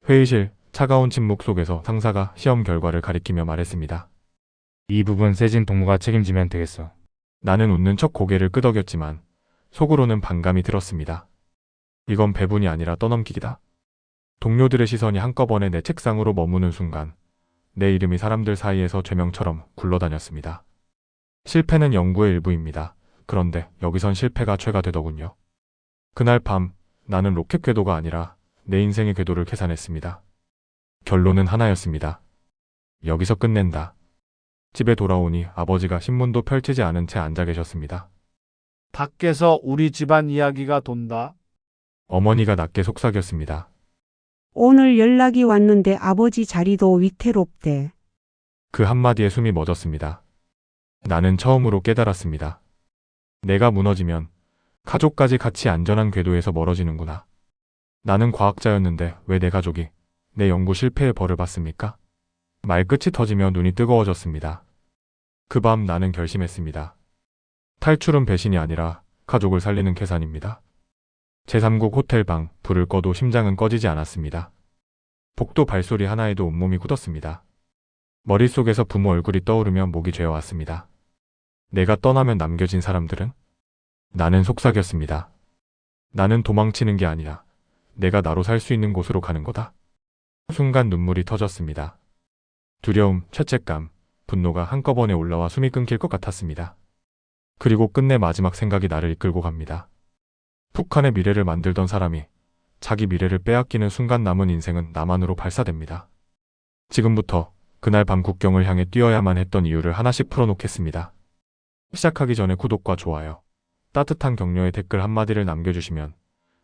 회의실, 차가운 침묵 속에서 상사가 시험 결과를 가리키며 말했습니다. 이 부분 세진 동무가 책임지면 되겠어. 나는 웃는 척 고개를 끄덕였지만 속으로는 반감이 들었습니다. 이건 배분이 아니라 떠넘기기다. 동료들의 시선이 한꺼번에 내 책상으로 머무는 순간 내 이름이 사람들 사이에서 죄명처럼 굴러다녔습니다. 실패는 연구의 일부입니다. 그런데 여기선 실패가 죄가 되더군요. 그날 밤 나는 로켓 궤도가 아니라 내 인생의 궤도를 계산했습니다. 결론은 하나였습니다. 여기서 끝낸다. 집에 돌아오니 아버지가 신문도 펼치지 않은 채 앉아 계셨습니다. 밖에서 우리 집안 이야기가 돈다. 어머니가 낮게 속삭였습니다. 오늘 연락이 왔는데 아버지 자리도 위태롭대. 그 한마디에 숨이 멎었습니다. 나는 처음으로 깨달았습니다. 내가 무너지면 가족까지 같이 안전한 궤도에서 멀어지는구나. 나는 과학자였는데 왜 내 가족이 내 연구 실패의 벌을 받습니까? 말끝이 터지며 눈이 뜨거워졌습니다. 그 밤 나는 결심했습니다. 탈출은 배신이 아니라 가족을 살리는 계산입니다. 제3국 호텔방, 불을 꺼도 심장은 꺼지지 않았습니다. 복도 발소리 하나에도 온몸이 굳었습니다. 머릿속에서 부모 얼굴이 떠오르며 목이 죄어왔습니다. 내가 떠나면 남겨진 사람들은? 나는 속삭였습니다. 나는 도망치는 게 아니라 내가 나로 살 수 있는 곳으로 가는 거다. 순간 눈물이 터졌습니다. 두려움, 죄책감, 분노가 한꺼번에 올라와 숨이 끊길 것 같았습니다. 그리고 끝내 마지막 생각이 나를 이끌고 갑니다. 북한의 미래를 만들던 사람이 자기 미래를 빼앗기는 순간 남은 인생은 나만으로 발사됩니다. 지금부터 그날 밤 국경을 향해 뛰어야만 했던 이유를 하나씩 풀어놓겠습니다. 시작하기 전에 구독과 좋아요, 따뜻한 격려의 댓글 한마디를 남겨주시면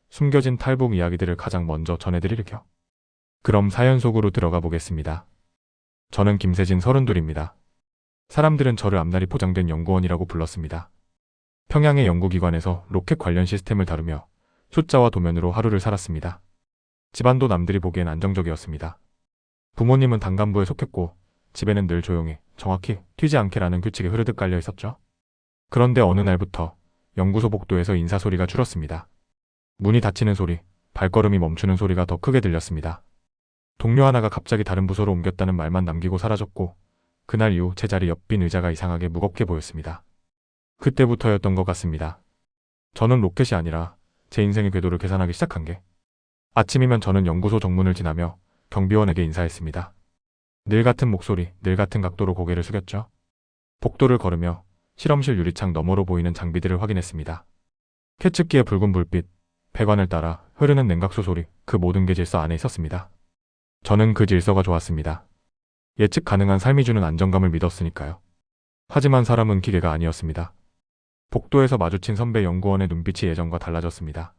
숨겨진 탈북 이야기들을 가장 먼저 전해드릴게요. 그럼 사연 속으로 들어가 보겠습니다. 저는 김세진 32입니다. 사람들은 저를 앞날이 포장된 연구원이라고 불렀습니다. 평양의 연구기관에서 로켓 관련 시스템을 다루며 숫자와 도면으로 하루를 살았습니다. 집안도 남들이 보기엔 안정적이었습니다. 부모님은 단간부에 속했고 집에는 늘 조용히, 정확히 튀지 않게라는 규칙에 흐르듯 깔려 있었죠. 그런데 어느 날부터 연구소 복도에서 인사소리가 줄었습니다. 문이 닫히는 소리, 발걸음이 멈추는 소리가 더 크게 들렸습니다. 동료 하나가 갑자기 다른 부서로 옮겼다는 말만 남기고 사라졌고 그날 이후 제 자리 옆 빈 의자가 이상하게 무겁게 보였습니다. 그때부터였던 것 같습니다. 저는 로켓이 아니라 제 인생의 궤도를 계산하기 시작한 게. 아침이면 저는 연구소 정문을 지나며 경비원에게 인사했습니다. 늘 같은 목소리, 늘 같은 각도로 고개를 숙였죠. 복도를 걸으며 실험실 유리창 너머로 보이는 장비들을 확인했습니다. 캐측기의 붉은 불빛, 배관을 따라 흐르는 냉각수 소리, 그 모든 게 질서 안에 있었습니다. 저는 그 질서가 좋았습니다. 예측 가능한 삶이 주는 안정감을 믿었으니까요. 하지만 사람은 기계가 아니었습니다. 복도에서 마주친 선배 연구원의 눈빛이 예전과 달라졌습니다.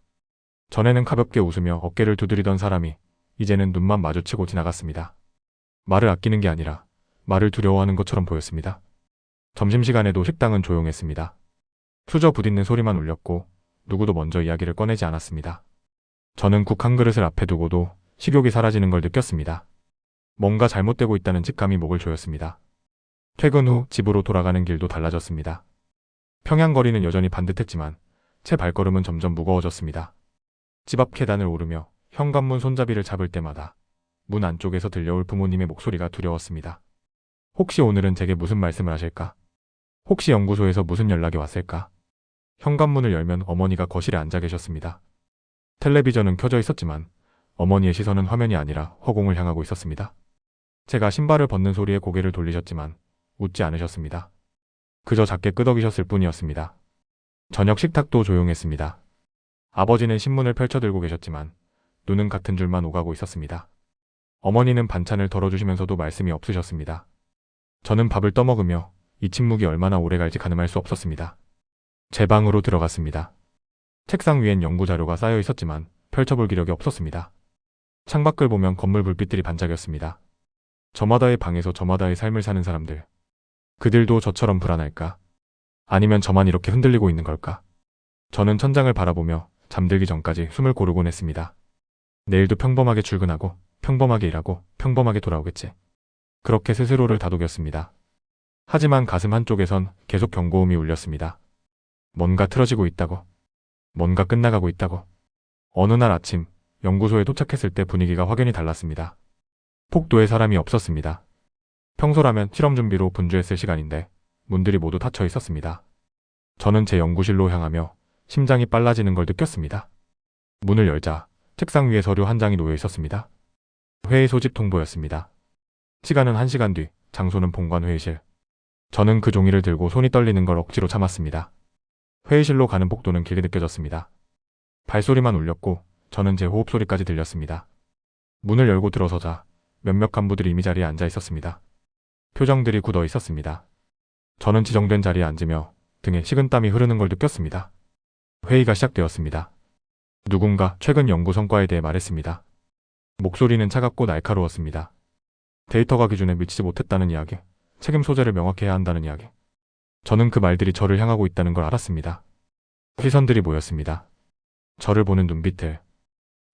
전에는 가볍게 웃으며 어깨를 두드리던 사람이 이제는 눈만 마주치고 지나갔습니다. 말을 아끼는 게 아니라 말을 두려워하는 것처럼 보였습니다. 점심시간에도 식당은 조용했습니다. 수저 부딪는 소리만 울렸고 누구도 먼저 이야기를 꺼내지 않았습니다. 저는 국 한 그릇을 앞에 두고도 식욕이 사라지는 걸 느꼈습니다. 뭔가 잘못되고 있다는 직감이 목을 조였습니다. 퇴근 후 집으로 돌아가는 길도 달라졌습니다. 평양 거리는 여전히 반듯했지만 제 발걸음은 점점 무거워졌습니다. 집 앞 계단을 오르며 현관문 손잡이를 잡을 때마다 문 안쪽에서 들려올 부모님의 목소리가 두려웠습니다. 혹시 오늘은 제게 무슨 말씀을 하실까? 혹시 연구소에서 무슨 연락이 왔을까? 현관문을 열면 어머니가 거실에 앉아 계셨습니다. 텔레비전은 켜져 있었지만 어머니의 시선은 화면이 아니라 허공을 향하고 있었습니다. 제가 신발을 벗는 소리에 고개를 돌리셨지만 웃지 않으셨습니다. 그저 작게 끄덕이셨을 뿐이었습니다. 저녁 식탁도 조용했습니다. 아버지는 신문을 펼쳐들고 계셨지만 눈은 같은 줄만 오가고 있었습니다. 어머니는 반찬을 덜어주시면서도 말씀이 없으셨습니다. 저는 밥을 떠먹으며 이 침묵이 얼마나 오래 갈지 가늠할 수 없었습니다. 제 방으로 들어갔습니다. 책상 위엔 연구자료가 쌓여 있었지만 펼쳐볼 기력이 없었습니다. 창밖을 보면 건물 불빛들이 반짝였습니다. 저마다의 방에서 저마다의 삶을 사는 사람들. 그들도 저처럼 불안할까? 아니면 저만 이렇게 흔들리고 있는 걸까? 저는 천장을 바라보며 잠들기 전까지 숨을 고르곤 했습니다. 내일도 평범하게 출근하고 평범하게 일하고 평범하게 돌아오겠지. 그렇게 스스로를 다독였습니다. 하지만 가슴 한쪽에선 계속 경고음이 울렸습니다. 뭔가 틀어지고 있다고. 뭔가 끝나가고 있다고. 어느 날 아침 연구소에 도착했을 때 분위기가 확연히 달랐습니다. 복도에 사람이 없었습니다. 평소라면 실험 준비로 분주했을 시간인데 문들이 모두 닫혀 있었습니다. 저는 제 연구실로 향하며 심장이 빨라지는 걸 느꼈습니다. 문을 열자 책상 위에 서류 한 장이 놓여 있었습니다. 회의 소집 통보였습니다. 시간은 1시간 뒤, 장소는 본관 회의실. 저는 그 종이를 들고 손이 떨리는 걸 억지로 참았습니다. 회의실로 가는 복도는 길게 느껴졌습니다. 발소리만 울렸고 저는 제 호흡 소리까지 들렸습니다. 문을 열고 들어서자 몇몇 간부들이 이미 자리에 앉아 있었습니다. 표정들이 굳어 있었습니다. 저는 지정된 자리에 앉으며 등에 식은땀이 흐르는 걸 느꼈습니다. 회의가 시작되었습니다. 누군가 최근 연구 성과에 대해 말했습니다. 목소리는 차갑고 날카로웠습니다. 데이터가 기준에 미치지 못했다는 이야기, 책임 소재를 명확히 해야 한다는 이야기. 저는 그 말들이 저를 향하고 있다는 걸 알았습니다. 시선들이 모였습니다. 저를 보는 눈빛들.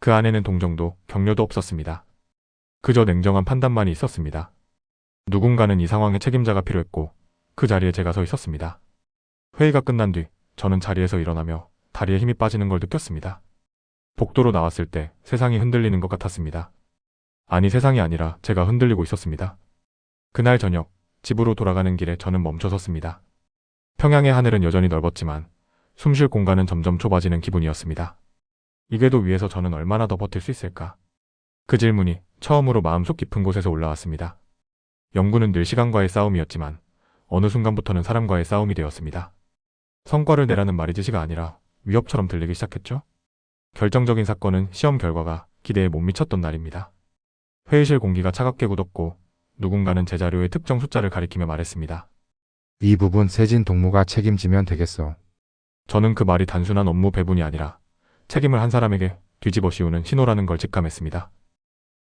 그 안에는 동정도 격려도 없었습니다. 그저 냉정한 판단만이 있었습니다. 누군가는 이 상황의 책임자가 필요했고 그 자리에 제가 서 있었습니다. 회의가 끝난 뒤 저는 자리에서 일어나며 다리에 힘이 빠지는 걸 느꼈습니다. 복도로 나왔을 때 세상이 흔들리는 것 같았습니다. 아니, 세상이 아니라 제가 흔들리고 있었습니다. 그날 저녁 집으로 돌아가는 길에 저는 멈춰 섰습니다. 평양의 하늘은 여전히 넓었지만 숨 쉴 공간은 점점 좁아지는 기분이었습니다. 이게도 위에서 저는 얼마나 더 버틸 수 있을까? 그 질문이 처음으로 마음속 깊은 곳에서 올라왔습니다. 연구는 늘 시간과의 싸움이었지만 어느 순간부터는 사람과의 싸움이 되었습니다. 성과를 내라는 말이 지시가 아니라 위협처럼 들리기 시작했죠. 결정적인 사건은 시험 결과가 기대에 못 미쳤던 날입니다. 회의실 공기가 차갑게 굳었고 누군가는 제 자료의 특정 숫자를 가리키며 말했습니다. 이 부분 세진 동무가 책임지면 되겠어. 저는 그 말이 단순한 업무 배분이 아니라 책임을 한 사람에게 뒤집어 씌우는 신호라는 걸 직감했습니다.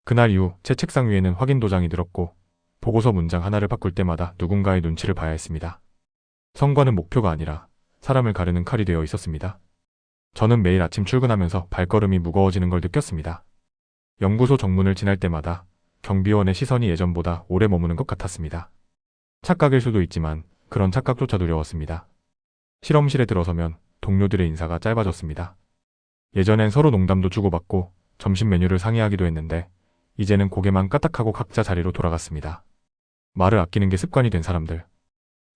그날 이후 제 책상 위에는 확인 도장이 늘었고 보고서 문장 하나를 바꿀 때마다 누군가의 눈치를 봐야 했습니다. 성과는 목표가 아니라 사람을 가르는 칼이 되어 있었습니다. 저는 매일 아침 출근하면서 발걸음이 무거워지는 걸 느꼈습니다. 연구소 정문을 지날 때마다 경비원의 시선이 예전보다 오래 머무는 것 같았습니다. 착각일 수도 있지만 그런 착각조차 두려웠습니다. 실험실에 들어서면 동료들의 인사가 짧아졌습니다. 예전엔 서로 농담도 주고받고 점심 메뉴를 상의하기도 했는데 이제는 고개만 까딱하고 각자 자리로 돌아갔습니다. 말을 아끼는 게 습관이 된 사람들.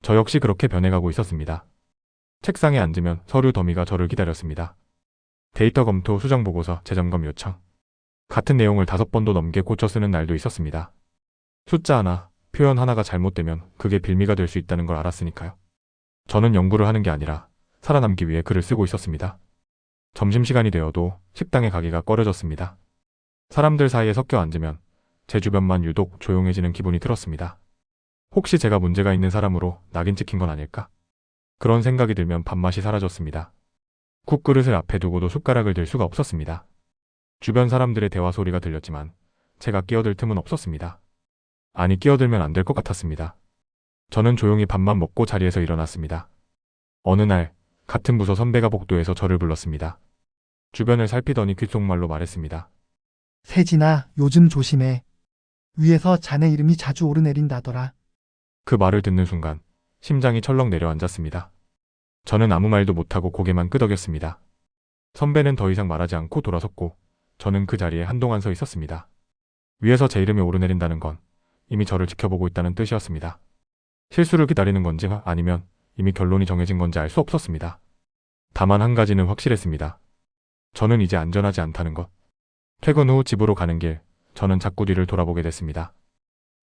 저 역시 그렇게 변해가고 있었습니다. 책상에 앉으면 서류 더미가 저를 기다렸습니다. 데이터 검토, 수정 보고서, 재점검 요청. 같은 내용을 5번도 넘게 고쳐 쓰는 날도 있었습니다. 숫자 하나, 표현 하나가 잘못되면 그게 빌미가 될 수 있다는 걸 알았으니까요. 저는 연구를 하는 게 아니라 살아남기 위해 글을 쓰고 있었습니다. 점심시간이 되어도 식당에 가기가 꺼려졌습니다. 사람들 사이에 섞여 앉으면 제 주변만 유독 조용해지는 기분이 들었습니다. 혹시 제가 문제가 있는 사람으로 낙인 찍힌 건 아닐까? 그런 생각이 들면 밥맛이 사라졌습니다. 국그릇을 앞에 두고도 숟가락을 들 수가 없었습니다. 주변 사람들의 대화 소리가 들렸지만 제가 끼어들 틈은 없었습니다. 아니, 끼어들면 안 될 것 같았습니다. 저는 조용히 밥만 먹고 자리에서 일어났습니다. 어느 날 같은 부서 선배가 복도에서 저를 불렀습니다. 주변을 살피더니 귓속말로 말했습니다. 세진아, 요즘 조심해. 위에서 자네 이름이 자주 오르내린다더라. 그 말을 듣는 순간 심장이 철렁 내려앉았습니다. 저는 아무 말도 못하고 고개만 끄덕였습니다. 선배는 더 이상 말하지 않고 돌아섰고 저는 그 자리에 한동안 서 있었습니다. 위에서 제 이름이 오르내린다는 건 이미 저를 지켜보고 있다는 뜻이었습니다. 실수를 기다리는 건지 아니면 이미 결론이 정해진 건지 알 수 없었습니다. 다만 한 가지는 확실했습니다. 저는 이제 안전하지 않다는 것. 퇴근 후 집으로 가는 길, 저는 자꾸 뒤를 돌아보게 됐습니다.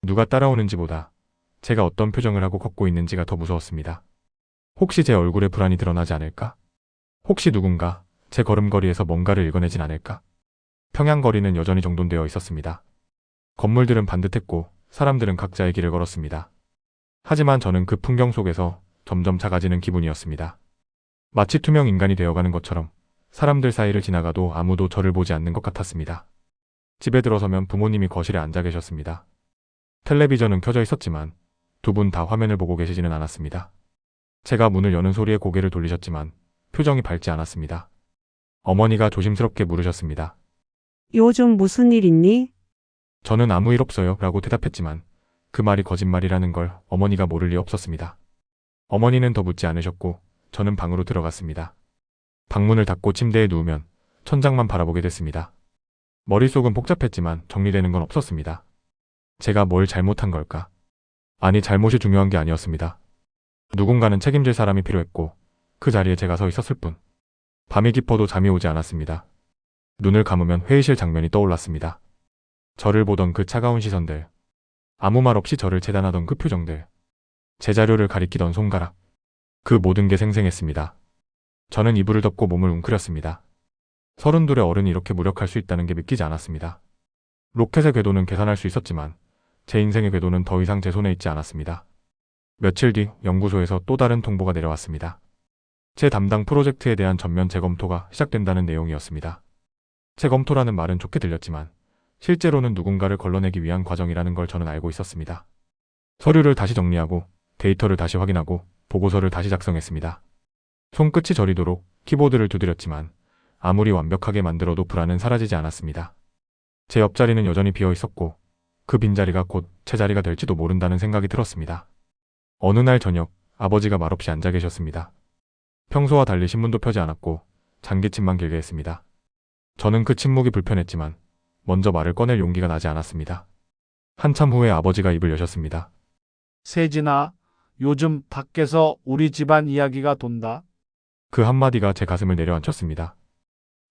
누가 따라오는지보다 제가 어떤 표정을 하고 걷고 있는지가 더 무서웠습니다. 혹시 제 얼굴에 불안이 드러나지 않을까? 혹시 누군가 제 걸음걸이에서 뭔가를 읽어내진 않을까? 평양거리는 여전히 정돈되어 있었습니다. 건물들은 반듯했고 사람들은 각자의 길을 걸었습니다. 하지만 저는 그 풍경 속에서 점점 작아지는 기분이었습니다. 마치 투명 인간이 되어가는 것처럼 사람들 사이를 지나가도 아무도 저를 보지 않는 것 같았습니다. 집에 들어서면 부모님이 거실에 앉아 계셨습니다. 텔레비전은 켜져 있었지만 두 분 다 화면을 보고 계시지는 않았습니다. 제가 문을 여는 소리에 고개를 돌리셨지만 표정이 밝지 않았습니다. 어머니가 조심스럽게 물으셨습니다. 요즘 무슨 일 있니? 저는 아무 일 없어요 라고 대답했지만 그 말이 거짓말이라는 걸 어머니가 모를 리 없었습니다. 어머니는 더 묻지 않으셨고 저는 방으로 들어갔습니다. 방문을 닫고 침대에 누우면 천장만 바라보게 됐습니다. 머릿속은 복잡했지만 정리되는 건 없었습니다. 제가 뭘 잘못한 걸까? 아니, 잘못이 중요한 게 아니었습니다. 누군가는 책임질 사람이 필요했고 그 자리에 제가 서 있었을 뿐. 밤이 깊어도 잠이 오지 않았습니다. 눈을 감으면 회의실 장면이 떠올랐습니다. 저를 보던 그 차가운 시선들, 아무 말 없이 저를 재단하던 그 표정들, 제 자료를 가리키던 손가락, 그 모든 게 생생했습니다. 저는 이불을 덮고 몸을 웅크렸습니다. 32의 어른이 이렇게 무력할 수 있다는 게 믿기지 않았습니다. 로켓의 궤도는 계산할 수 있었지만 제 인생의 궤도는 더 이상 제 손에 있지 않았습니다. 며칠 뒤 연구소에서 또 다른 통보가 내려왔습니다. 제 담당 프로젝트에 대한 전면 재검토가 시작된다는 내용이었습니다. 재검토라는 말은 좋게 들렸지만 실제로는 누군가를 걸러내기 위한 과정이라는 걸 저는 알고 있었습니다. 서류를 다시 정리하고 데이터를 다시 확인하고 보고서를 다시 작성했습니다. 손끝이 저리도록 키보드를 두드렸지만 아무리 완벽하게 만들어도 불안은 사라지지 않았습니다. 제 옆자리는 여전히 비어 있었고 그 빈자리가 곧 제 자리가 될지도 모른다는 생각이 들었습니다. 어느 날 저녁 아버지가 말없이 앉아 계셨습니다. 평소와 달리 신문도 펴지 않았고 잔기침만 길게 했습니다. 저는 그 침묵이 불편했지만 먼저 말을 꺼낼 용기가 나지 않았습니다. 한참 후에 아버지가 입을 여셨습니다. 세진아, 요즘 밖에서 우리 집안 이야기가 돈다. 그 한마디가 제 가슴을 내려앉혔습니다.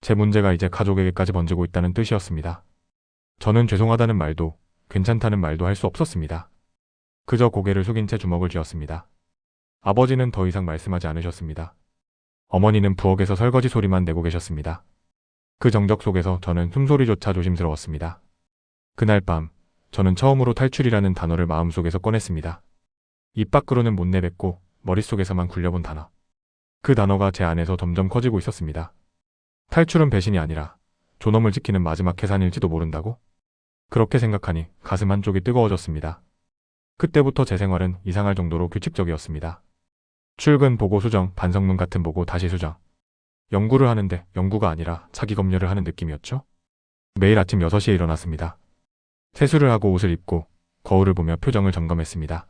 제 문제가 이제 가족에게까지 번지고 있다는 뜻이었습니다. 저는 죄송하다는 말도 괜찮다는 말도 할 수 없었습니다. 그저 고개를 숙인 채 주먹을 쥐었습니다. 아버지는 더 이상 말씀하지 않으셨습니다. 어머니는 부엌에서 설거지 소리만 내고 계셨습니다. 그 정적 속에서 저는 숨소리조차 조심스러웠습니다. 그날 밤 저는 처음으로 탈출이라는 단어를 마음속에서 꺼냈습니다. 입 밖으로는 못 내뱉고 머릿속에서만 굴려본 단어. 그 단어가 제 안에서 점점 커지고 있었습니다. 탈출은 배신이 아니라 존엄을 지키는 마지막 계산일지도 모른다고? 그렇게 생각하니 가슴 한쪽이 뜨거워졌습니다. 그때부터 제 생활은 이상할 정도로 규칙적이었습니다. 출근, 보고, 수정, 반성문 같은 보고, 다시 수정. 연구를 하는데 연구가 아니라 자기 검열을 하는 느낌이었죠? 매일 아침 6시에 일어났습니다. 세수를 하고 옷을 입고 거울을 보며 표정을 점검했습니다.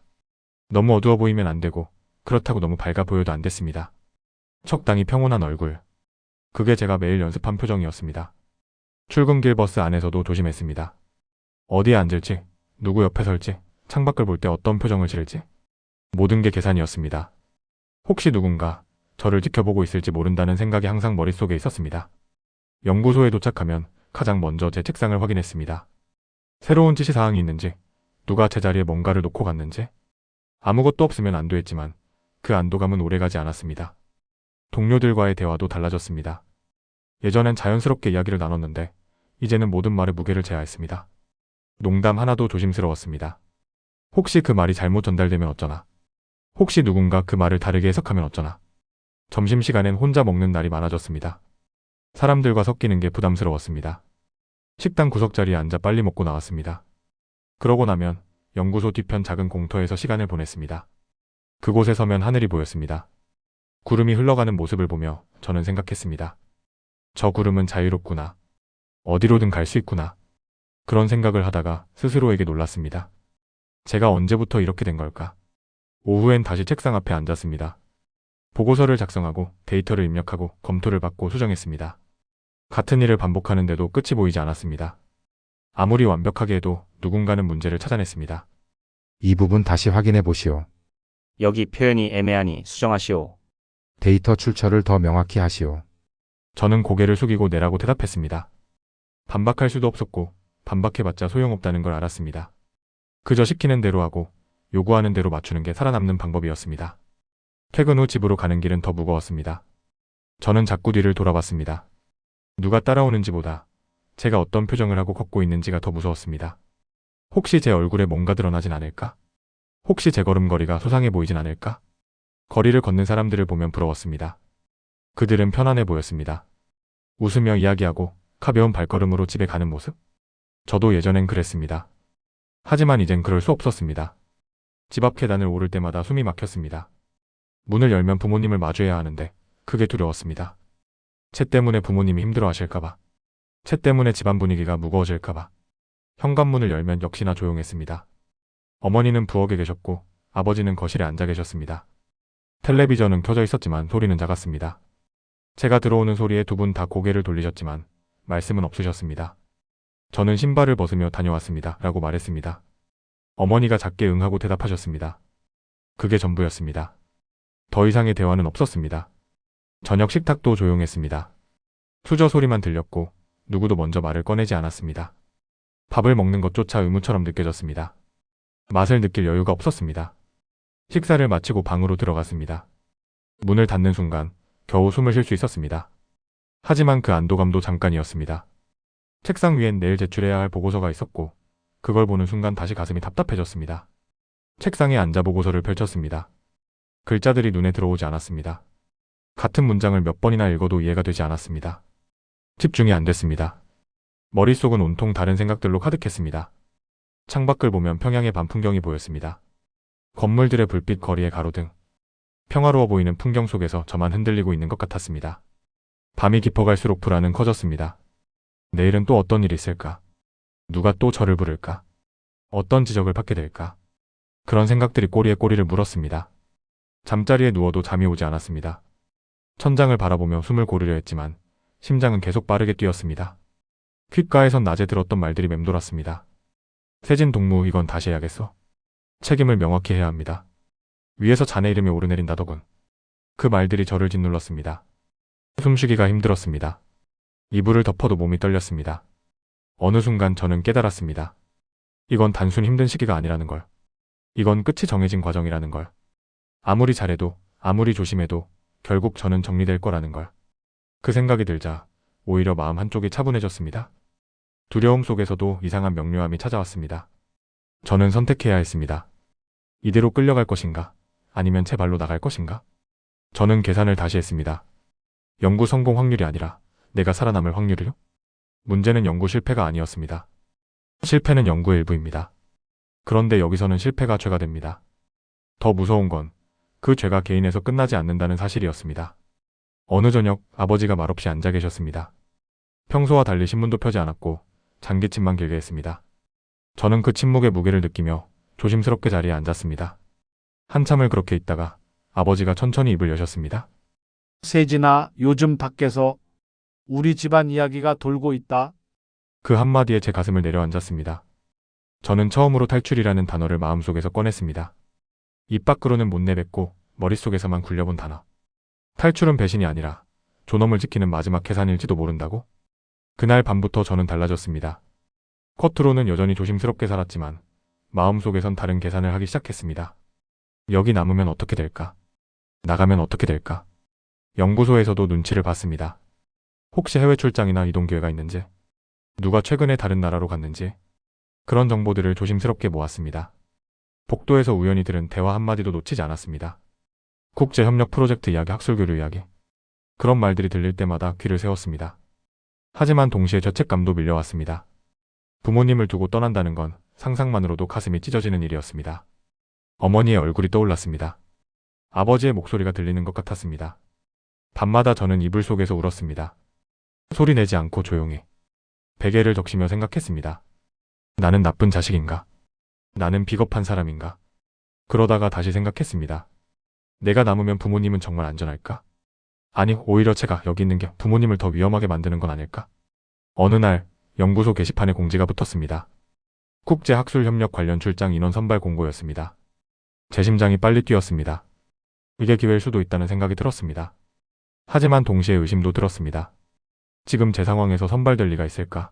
너무 어두워 보이면 안 되고 그렇다고 너무 밝아 보여도 안 됐습니다. 적당히 평온한 얼굴. 그게 제가 매일 연습한 표정이었습니다. 출근길 버스 안에서도 조심했습니다. 어디에 앉을지, 누구 옆에 설지, 창밖을 볼 때 어떤 표정을 지을지. 모든 게 계산이었습니다. 혹시 누군가 저를 지켜보고 있을지 모른다는 생각이 항상 머릿속에 있었습니다. 연구소에 도착하면 가장 먼저 제 책상을 확인했습니다. 새로운 지시사항이 있는지, 누가 제 자리에 뭔가를 놓고 갔는지. 아무것도 없으면 안도했지만 그 안도감은 오래가지 않았습니다. 동료들과의 대화도 달라졌습니다. 예전엔 자연스럽게 이야기를 나눴는데 이제는 모든 말의 무게를 재야 했습니다. 농담 하나도 조심스러웠습니다. 혹시 그 말이 잘못 전달되면 어쩌나. 혹시 누군가 그 말을 다르게 해석하면 어쩌나. 점심시간엔 혼자 먹는 날이 많아졌습니다. 사람들과 섞이는 게 부담스러웠습니다. 식당 구석자리에 앉아 빨리 먹고 나왔습니다. 그러고 나면 연구소 뒤편 작은 공터에서 시간을 보냈습니다. 그곳에 서면 하늘이 보였습니다. 구름이 흘러가는 모습을 보며 저는 생각했습니다. 저 구름은 자유롭구나. 어디로든 갈 수 있구나. 그런 생각을 하다가 스스로에게 놀랐습니다. 제가 언제부터 이렇게 된 걸까? 오후엔 다시 책상 앞에 앉았습니다. 보고서를 작성하고 데이터를 입력하고 검토를 받고 수정했습니다. 같은 일을 반복하는데도 끝이 보이지 않았습니다. 아무리 완벽하게 해도 누군가는 문제를 찾아냈습니다. 이 부분 다시 확인해 보시오. 여기 표현이 애매하니 수정하시오. 데이터 출처를 더 명확히 하시오. 저는 고개를 숙이고 내라고 대답했습니다. 반박할 수도 없었고 반박해봤자 소용없다는 걸 알았습니다. 그저 시키는 대로 하고 요구하는 대로 맞추는 게 살아남는 방법이었습니다. 퇴근 후 집으로 가는 길은 더 무거웠습니다. 저는 자꾸 뒤를 돌아봤습니다. 누가 따라오는지보다 제가 어떤 표정을 하고 걷고 있는지가 더 무서웠습니다. 혹시 제 얼굴에 뭔가 드러나진 않을까? 혹시 제 걸음걸이가 소상해 보이진 않을까? 거리를 걷는 사람들을 보면 부러웠습니다. 그들은 편안해 보였습니다. 웃으며 이야기하고 가벼운 발걸음으로 집에 가는 모습? 저도 예전엔 그랬습니다. 하지만 이젠 그럴 수 없었습니다. 집 앞 계단을 오를 때마다 숨이 막혔습니다. 문을 열면 부모님을 마주해야 하는데 그게 두려웠습니다. 채 때문에 부모님이 힘들어하실까봐. 채 때문에 집안 분위기가 무거워질까봐. 현관문을 열면 역시나 조용했습니다. 어머니는 부엌에 계셨고 아버지는 거실에 앉아 계셨습니다. 텔레비전은 켜져 있었지만 소리는 작았습니다. 제가 들어오는 소리에 두 분 다 고개를 돌리셨지만 말씀은 없으셨습니다. 저는 신발을 벗으며 다녀왔습니다. 라고 말했습니다. 어머니가 작게 응하고 대답하셨습니다. 그게 전부였습니다. 더 이상의 대화는 없었습니다. 저녁 식탁도 조용했습니다. 수저 소리만 들렸고 누구도 먼저 말을 꺼내지 않았습니다. 밥을 먹는 것조차 의무처럼 느껴졌습니다. 맛을 느낄 여유가 없었습니다. 식사를 마치고 방으로 들어갔습니다. 문을 닫는 순간 겨우 숨을 쉴 수 있었습니다. 하지만 그 안도감도 잠깐이었습니다. 책상 위엔 내일 제출해야 할 보고서가 있었고 그걸 보는 순간 다시 가슴이 답답해졌습니다. 책상에 앉아 보고서를 펼쳤습니다. 글자들이 눈에 들어오지 않았습니다. 같은 문장을 몇 번이나 읽어도 이해가 되지 않았습니다. 집중이 안 됐습니다. 머릿속은 온통 다른 생각들로 가득했습니다. 창밖을 보면 평양의 밤 풍경이 보였습니다. 건물들의 불빛, 거리의 가로등. 평화로워 보이는 풍경 속에서 저만 흔들리고 있는 것 같았습니다. 밤이 깊어갈수록 불안은 커졌습니다. 내일은 또 어떤 일이 있을까? 누가 또 저를 부를까? 어떤 지적을 받게 될까? 그런 생각들이 꼬리에 꼬리를 물었습니다. 잠자리에 누워도 잠이 오지 않았습니다. 천장을 바라보며 숨을 고르려 했지만 심장은 계속 빠르게 뛰었습니다. 귓가에선 낮에 들었던 말들이 맴돌았습니다. 세진 동무, 이건 다시 해야겠어. 책임을 명확히 해야 합니다. 위에서 자네 이름이 오르내린다더군. 그 말들이 저를 짓눌렀습니다. 숨쉬기가 힘들었습니다. 이불을 덮어도 몸이 떨렸습니다. 어느 순간 저는 깨달았습니다. 이건 단순 힘든 시기가 아니라는 걸. 이건 끝이 정해진 과정이라는 걸. 아무리 잘해도, 아무리 조심해도 결국 저는 정리될 거라는 걸. 그 생각이 들자 오히려 마음 한쪽이 차분해졌습니다. 두려움 속에서도 이상한 명료함이 찾아왔습니다. 저는 선택해야 했습니다. 이대로 끌려갈 것인가? 아니면 제 발로 나갈 것인가? 저는 계산을 다시 했습니다. 연구 성공 확률이 아니라 내가 살아남을 확률이요? 문제는 연구 실패가 아니었습니다. 실패는 연구의 일부입니다. 그런데 여기서는 실패가 죄가 됩니다. 더 무서운 건 그 죄가 개인에서 끝나지 않는다는 사실이었습니다. 어느 저녁 아버지가 말없이 앉아 계셨습니다. 평소와 달리 신문도 펴지 않았고 장기침만 길게 했습니다. 저는 그 침묵의 무게를 느끼며 조심스럽게 자리에 앉았습니다. 한참을 그렇게 있다가 아버지가 천천히 입을 여셨습니다. 세진아, 요즘 밖에서 우리 집안 이야기가 돌고 있다. 그 한마디에 제 가슴을 내려앉았습니다. 저는 처음으로 탈출이라는 단어를 마음속에서 꺼냈습니다. 입 밖으로는 못 내뱉고 머릿속에서만 굴려본 단어. 탈출은 배신이 아니라 존엄을 지키는 마지막 계산일지도 모른다고? 그날 밤부터 저는 달라졌습니다. 겉으로는 여전히 조심스럽게 살았지만 마음속에선 다른 계산을 하기 시작했습니다. 여기 남으면 어떻게 될까? 나가면 어떻게 될까? 연구소에서도 눈치를 봤습니다. 혹시 해외 출장이나 이동 기회가 있는지, 누가 최근에 다른 나라로 갔는지 그런 정보들을 조심스럽게 모았습니다. 복도에서 우연히 들은 대화 한마디도 놓치지 않았습니다. 국제협력 프로젝트 이야기, 학술교류 이야기. 그런 말들이 들릴 때마다 귀를 세웠습니다. 하지만 동시에 죄책감도 밀려왔습니다. 부모님을 두고 떠난다는 건 상상만으로도 가슴이 찢어지는 일이었습니다. 어머니의 얼굴이 떠올랐습니다. 아버지의 목소리가 들리는 것 같았습니다. 밤마다 저는 이불 속에서 울었습니다. 소리 내지 않고 조용히. 베개를 적시며 생각했습니다. 나는 나쁜 자식인가? 나는 비겁한 사람인가? 그러다가 다시 생각했습니다. 내가 남으면 부모님은 정말 안전할까? 아니, 오히려 제가 여기 있는 게 부모님을 더 위험하게 만드는 건 아닐까? 어느 날 연구소 게시판에 공지가 붙었습니다. 국제학술협력 관련 출장 인원 선발 공고였습니다. 제 심장이 빨리 뛰었습니다. 이게 기회일 수도 있다는 생각이 들었습니다. 하지만 동시에 의심도 들었습니다. 지금 제 상황에서 선발될 리가 있을까?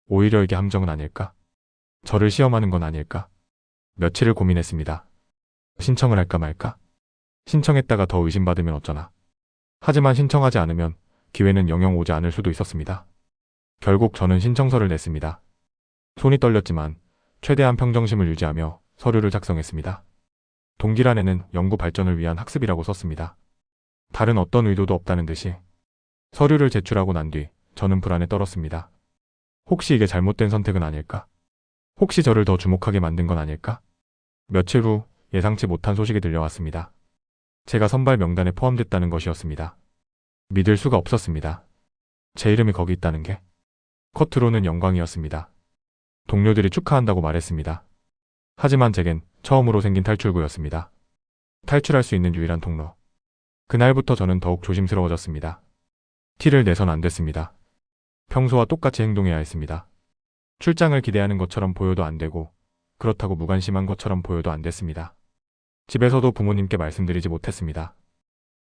오히려 이게 함정은 아닐까? 저를 시험하는 건 아닐까? 며칠을 고민했습니다. 신청을 할까 말까? 신청했다가 더 의심받으면 어쩌나? 하지만 신청하지 않으면 기회는 영영 오지 않을 수도 있었습니다. 결국 저는 신청서를 냈습니다. 손이 떨렸지만 최대한 평정심을 유지하며 서류를 작성했습니다. 동기란에는 연구 발전을 위한 학습이라고 썼습니다. 다른 어떤 의도도 없다는 듯이. 서류를 제출하고 난 뒤 저는 불안에 떨었습니다. 혹시 이게 잘못된 선택은 아닐까? 혹시 저를 더 주목하게 만든 건 아닐까? 며칠 후 예상치 못한 소식이 들려왔습니다. 제가 선발 명단에 포함됐다는 것이었습니다. 믿을 수가 없었습니다. 제 이름이 거기 있다는 게. 겉으로는 영광이었습니다. 동료들이 축하한다고 말했습니다. 하지만 제겐 처음으로 생긴 탈출구였습니다. 탈출할 수 있는 유일한 통로. 그날부터 저는 더욱 조심스러워졌습니다. 티를 내선 안 됐습니다. 평소와 똑같이 행동해야 했습니다. 출장을 기대하는 것처럼 보여도 안 되고 그렇다고 무관심한 것처럼 보여도 안 됐습니다. 집에서도 부모님께 말씀드리지 못했습니다.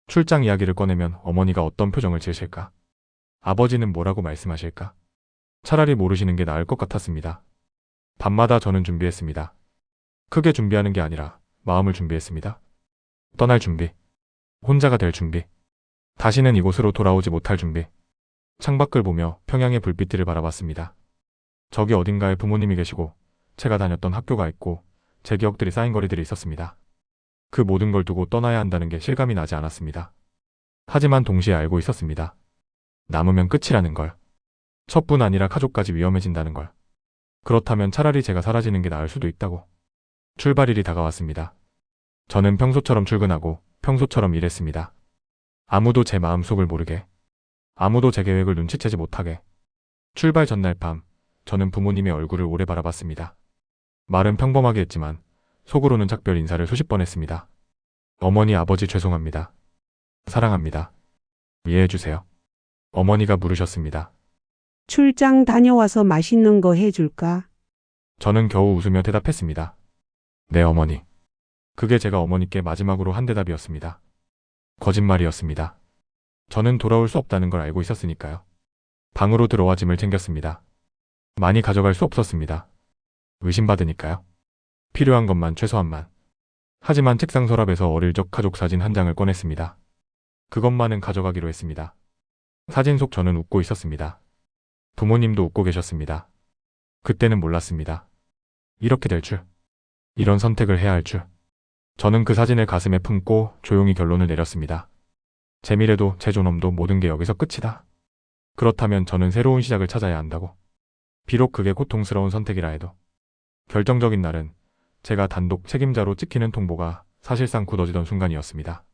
출장 이야기를 꺼내면 어머니가 어떤 표정을 지으실까? 아버지는 뭐라고 말씀하실까? 차라리 모르시는 게 나을 것 같았습니다. 밤마다 저는 준비했습니다. 크게 준비하는 게 아니라 마음을 준비했습니다. 떠날 준비, 혼자가 될 준비, 다시는 이곳으로 돌아오지 못할 준비. 창밖을 보며 평양의 불빛들을 바라봤습니다. 저기 어딘가에 부모님이 계시고 제가 다녔던 학교가 있고 제 기억들이 쌓인 거리들이 있었습니다. 그 모든 걸 두고 떠나야 한다는 게 실감이 나지 않았습니다. 하지만 동시에 알고 있었습니다. 남으면 끝이라는 걸. 저뿐 아니라 가족까지 위험해진다는 걸. 그렇다면 차라리 제가 사라지는 게 나을 수도 있다고. 출발일이 다가왔습니다. 저는 평소처럼 출근하고 평소처럼 일했습니다. 아무도 제 마음속을 모르게, 아무도 제 계획을 눈치채지 못하게. 출발 전날 밤, 저는 부모님의 얼굴을 오래 바라봤습니다. 말은 평범하게 했지만 속으로는 작별 인사를 수십 번 했습니다. 어머니, 아버지 죄송합니다. 사랑합니다. 이해해주세요. 어머니가 물으셨습니다. 출장 다녀와서 맛있는 거 해줄까? 저는 겨우 웃으며 대답했습니다. 네, 어머니. 그게 제가 어머니께 마지막으로 한 대답이었습니다. 거짓말이었습니다. 저는 돌아올 수 없다는 걸 알고 있었으니까요. 방으로 들어와 짐을 챙겼습니다. 많이 가져갈 수 없었습니다. 의심받으니까요. 필요한 것만, 최소한만. 하지만 책상 서랍에서 어릴 적 가족 사진 한 장을 꺼냈습니다. 그것만은 가져가기로 했습니다. 사진 속 저는 웃고 있었습니다. 부모님도 웃고 계셨습니다. 그때는 몰랐습니다. 이렇게 될 줄. 이런 선택을 해야 할 줄. 저는 그 사진을 가슴에 품고 조용히 결론을 내렸습니다. 제 미래도 제 존엄도 모든 게 여기서 끝이다. 그렇다면 저는 새로운 시작을 찾아야 한다고. 비록 그게 고통스러운 선택이라 해도. 결정적인 날은 제가 단독 책임자로 찍히는 통보가 사실상 굳어지던 순간이었습니다.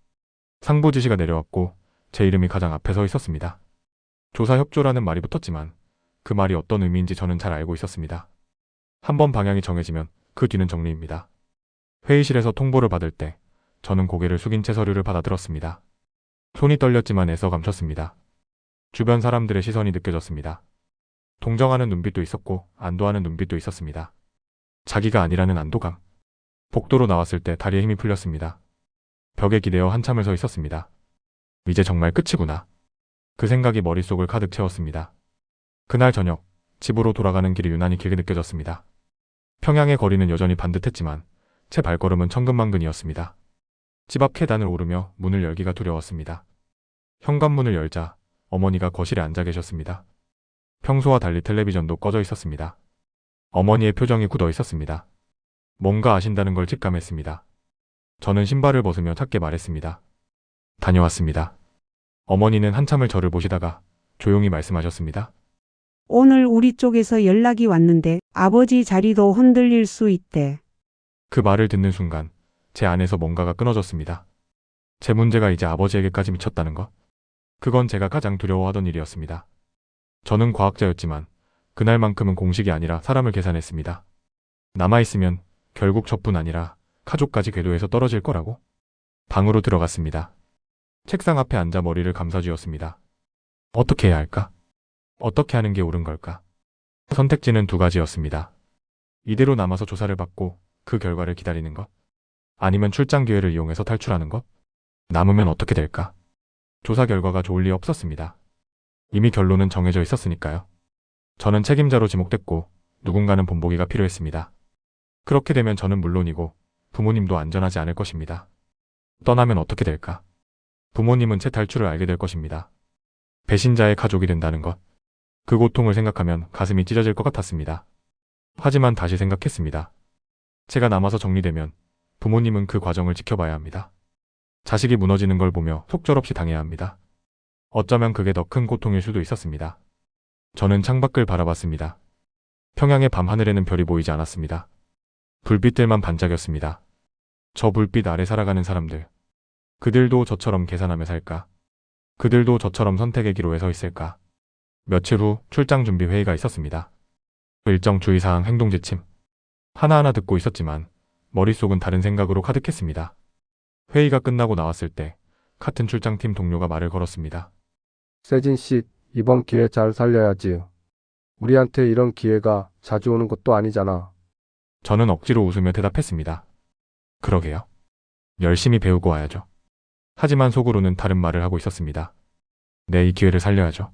상부 지시가 내려왔고 제 이름이 가장 앞에 서 있었습니다. 조사 협조라는 말이 붙었지만 그 말이 어떤 의미인지 저는 잘 알고 있었습니다. 한번 방향이 정해지면 그 뒤는 정리입니다. 회의실에서 통보를 받을 때 저는 고개를 숙인 채 서류를 받아들었습니다. 손이 떨렸지만 애써 감췄습니다. 주변 사람들의 시선이 느껴졌습니다. 동정하는 눈빛도 있었고 안도하는 눈빛도 있었습니다. 자기가 아니라는 안도감. 복도로 나왔을 때 다리에 힘이 풀렸습니다. 벽에 기대어 한참을 서 있었습니다. 이제 정말 끝이구나. 그 생각이 머릿속을 가득 채웠습니다. 그날 저녁 집으로 돌아가는 길이 유난히 길게 느껴졌습니다. 평양의 거리는 여전히 반듯했지만 제 발걸음은 천근만근이었습니다. 집 앞 계단을 오르며 문을 열기가 두려웠습니다. 현관문을 열자 어머니가 거실에 앉아 계셨습니다. 평소와 달리 텔레비전도 꺼져 있었습니다. 어머니의 표정이 굳어 있었습니다. 뭔가 아신다는 걸 직감했습니다. 저는 신발을 벗으며 작게 말했습니다. 다녀왔습니다. 어머니는 한참을 저를 보시다가 조용히 말씀하셨습니다. 오늘 우리 쪽에서 연락이 왔는데 아버지 자리도 흔들릴 수 있대. 그 말을 듣는 순간 제 안에서 뭔가가 끊어졌습니다. 제 문제가 이제 아버지에게까지 미쳤다는 것. 그건 제가 가장 두려워하던 일이었습니다. 저는 과학자였지만 그날만큼은 공식이 아니라 사람을 계산했습니다. 남아있으면 결국 저뿐 아니라 가족까지 궤도에서 떨어질 거라고. 방으로 들어갔습니다. 책상 앞에 앉아 머리를 감싸쥐었습니다. 어떻게 해야 할까? 어떻게 하는 게 옳은 걸까? 선택지는 두 가지였습니다. 이대로 남아서 조사를 받고 그 결과를 기다리는 것. 아니면 출장 기회를 이용해서 탈출하는 것. 남으면 어떻게 될까? 조사 결과가 좋을 리 없었습니다. 이미 결론은 정해져 있었으니까요. 저는 책임자로 지목됐고 누군가는 본보기가 필요했습니다. 그렇게 되면 저는 물론이고 부모님도 안전하지 않을 것입니다. 떠나면 어떻게 될까? 부모님은 제 탈출을 알게 될 것입니다. 배신자의 가족이 된다는 것. 그 고통을 생각하면 가슴이 찢어질 것 같았습니다. 하지만 다시 생각했습니다. 제가 남아서 정리되면 부모님은 그 과정을 지켜봐야 합니다. 자식이 무너지는 걸 보며 속절없이 당해야 합니다. 어쩌면 그게 더 큰 고통일 수도 있었습니다. 저는 창밖을 바라봤습니다. 평양의 밤하늘에는 별이 보이지 않았습니다. 불빛들만 반짝였습니다. 저 불빛 아래 살아가는 사람들. 그들도 저처럼 계산하며 살까? 그들도 저처럼 선택의 기로에 서 있을까? 며칠 후 출장 준비 회의가 있었습니다. 일정 주의사항 행동 지침. 하나하나 듣고 있었지만 머릿속은 다른 생각으로 가득했습니다. 회의가 끝나고 나왔을 때 같은 출장팀 동료가 말을 걸었습니다. 세진 씨, 이번 기회 잘 살려야지요. 우리한테 이런 기회가 자주 오는 것도 아니잖아. 저는 억지로 웃으며 대답했습니다. 그러게요. 열심히 배우고 와야죠. 하지만 속으로는 다른 말을 하고 있었습니다. 이 기회를 살려야죠.